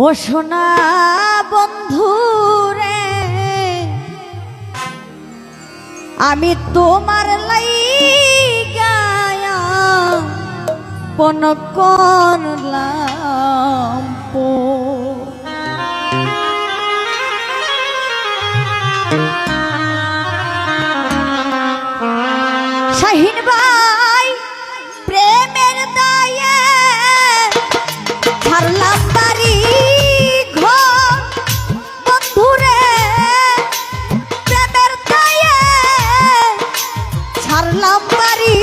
ও সোনা বন্ধু রে, আমি তোমার লাইগা পন করলাম শাহিন ভাই প্রেমের দায়ে ছাড়লাম বাড়ি ঘর বন্ধুরে, প্রেমের দায়ে ছাড়লাম বাড়ি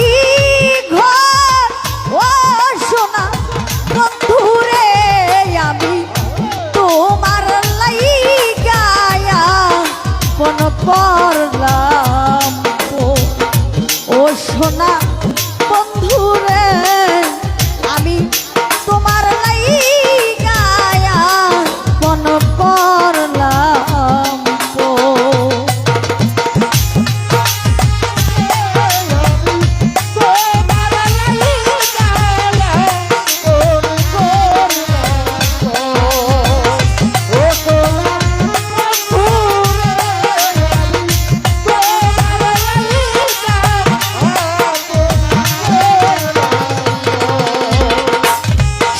ঘর। ও সোনা বন্ধুরে, আমি তোমার লাইগা পন করলাম। ও সোনা বন্ধুরে, আমি তোমার লাইগা পন করলাম।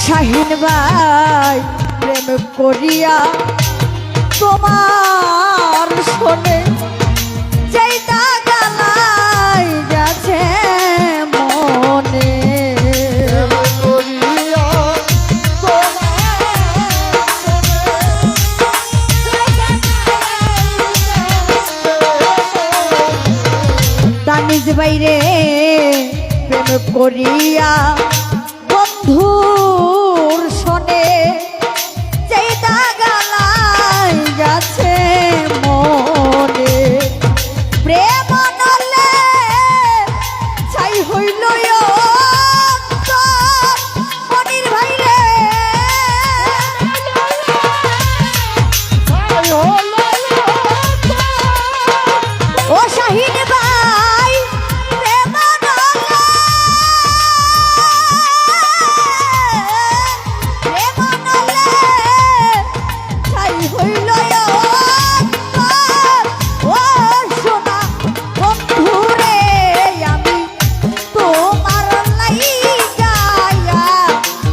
শাহিন ভাই প্রেম করিয়া তোমার শোনে যেই দাগালাই গেছে মনে। তানিজ বাইরে প্রেম করিয়া বন্ধুর শোনে যেই দাগালাই গেছে মনে। প্রেম নলে ছাই হইল মনির ভাইরে, ও শাহিন ভাই প্রেম নলে ছাই হইল। ও সোনা বন্ধুরে, আমি তোমার লাইগা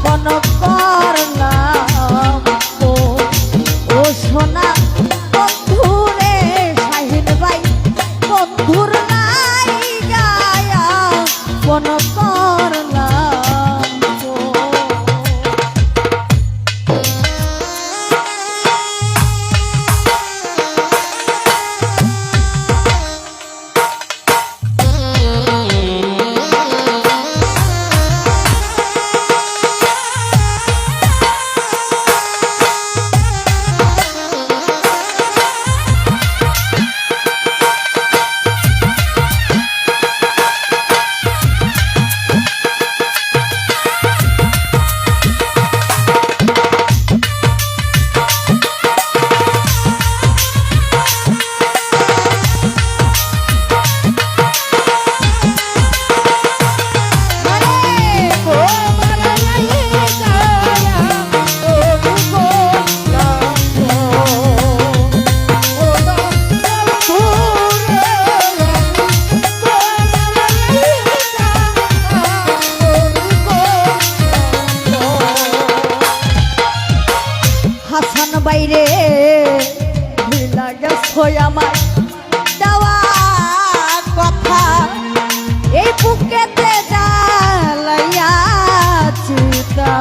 পন করলাম। ও সোনা বন্ধুরে, শাহিন ভাই বন্ধুর লাইগা পন করলাম। হাসান বাইরে ভুলা গেছো আমার দেওয়া কথা, এই বুকেতে জ্বালাইয়া চিতা।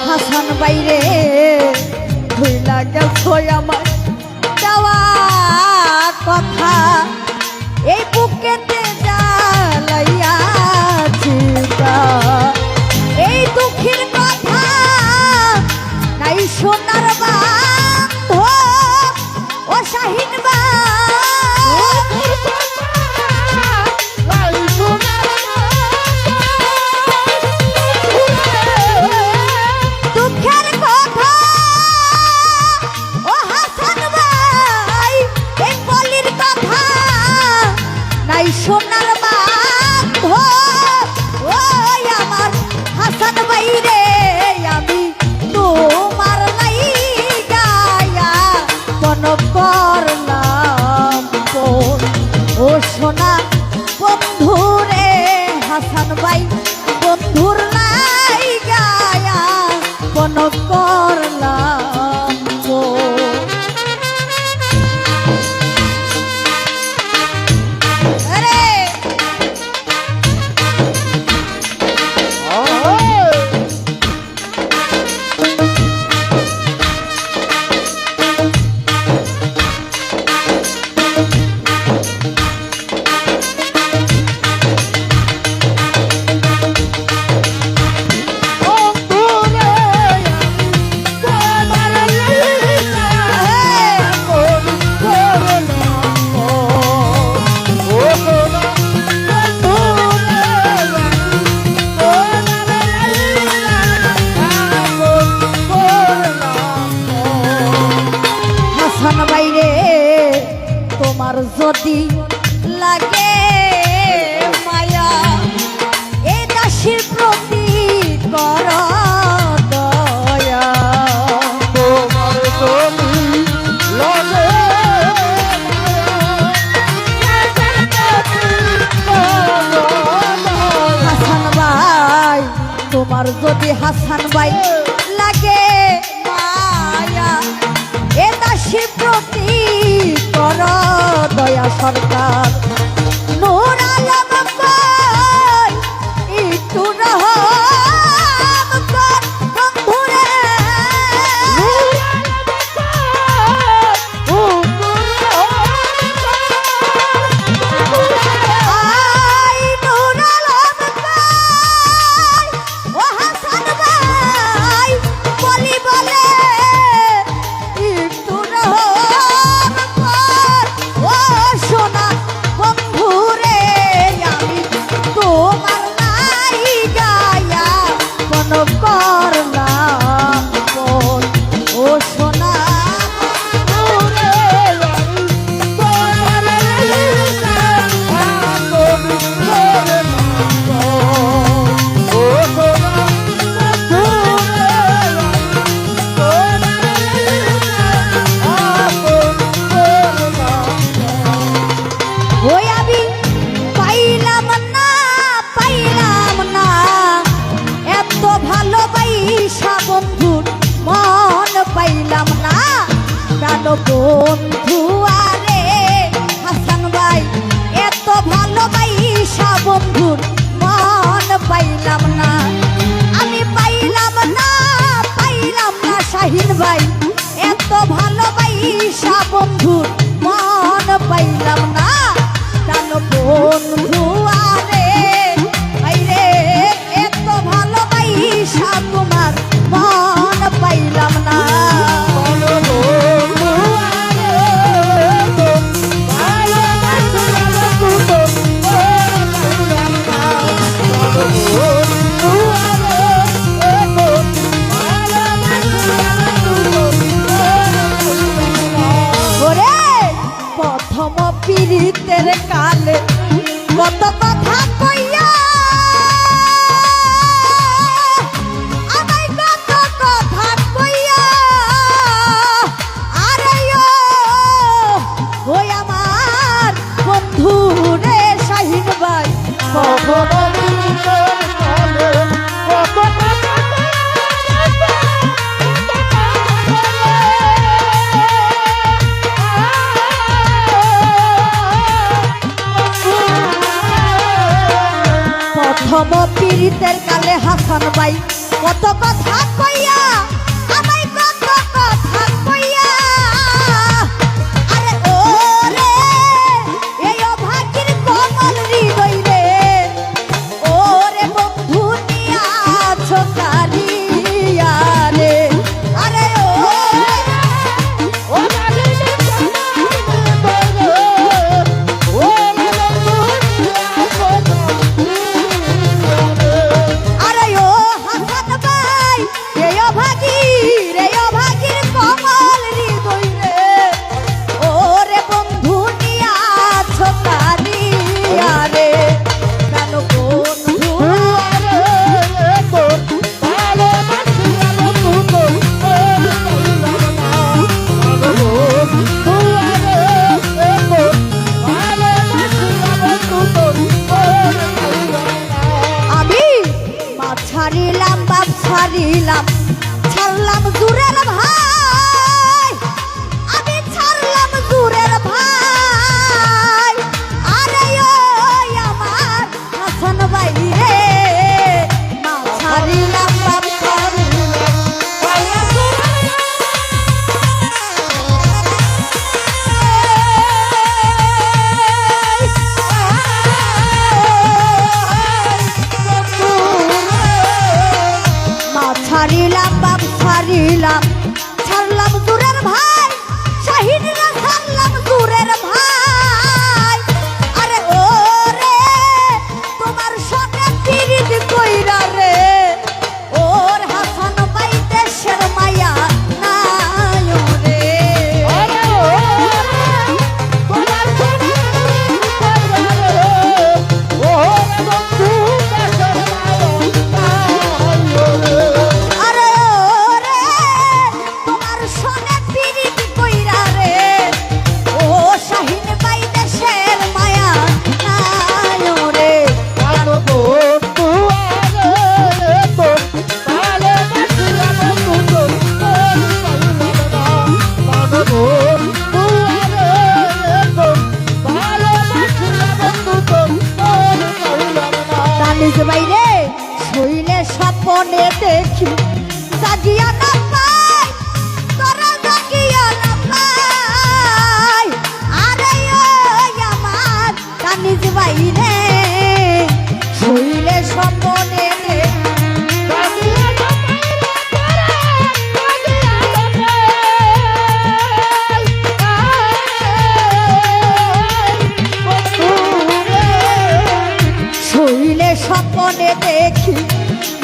হাসান বাইরে ভুলা গেছো আমার দেওয়া কথা, এই বুকেতে জ্বালাইয়া চিতা। এই দুঃখের কথা নাই সোনার বান্ধব, ও শাহিন দুঃখের কথা, ও হাসান ভাই এই বল তোমার যদি লাগে মায়া এই দাসীর প্রতি কর দয়া তোমার যদি লাগে হাসান ভাই তোমার যদি হাসান ভাই লাগে মায়া এ দাসীর প্রতি কর দয়া সরকার নূর আলম কই একটু রহম কর বন্ধুরে আই নূর আলম কই ও হাসান ভাই বলি বলে একটু রহম কর ও সোনা বন্ধুরে আমি তোমার নাই গায়া কোন করলাম বল ও সোনা বন্ধুরে ওই আমি পাইলাম না এত ভালোবাসা বন্ধুর মন পাইলাম না প্রাণ বন্ধু আরে হাসান ভাই এত ভালোবাসা বন্ধুর মন পাইলাম না আমি পাইলাম না শাহিন ভাই এত ভালোবাসা বন্ধুর মন পাইলাম না প্রাণ বন্ধু আরে ভাইরে এত ভালোবাসা তোমার মন পাইলাম না ওরে প্রথম পীড়িতের কালে কত কথা কইয়া আমায় কত কথা কইয়া আরে ওই আমার বন্ধু রে শাহিন ভাই প্রথম পীড়িতের কালে হাসান ভাই কত কথা কইয়া আমায় কত কথা কইয়া আরে ও রে এই অভাগীর কোমল হৃদয় রে ও রে বন্ধু নিয়া ছোকারিয়া রে আরে ও আরে ও হাসান ভাই এই অভাগী স্বপনে দেখি জাগিয়া না পাই তোরা জাগিয়া না পাই আরে ওই আমার কানিজ বাইরে শুইলে স্বপনে দেখি শুইলে স্বপনে দেখি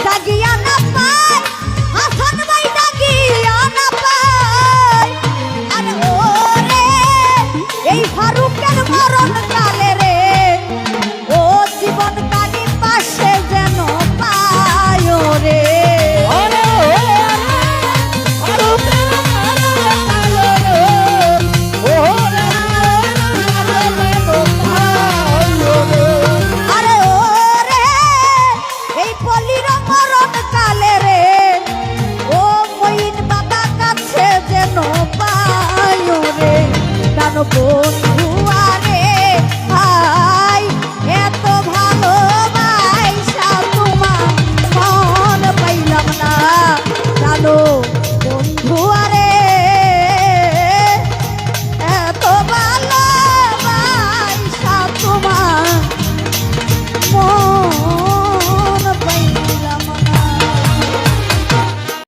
জাগিয়া না পাই হাসান ভাই জাগিয়া না পাই আরে ওরে এই ফারুকের মরণ কালে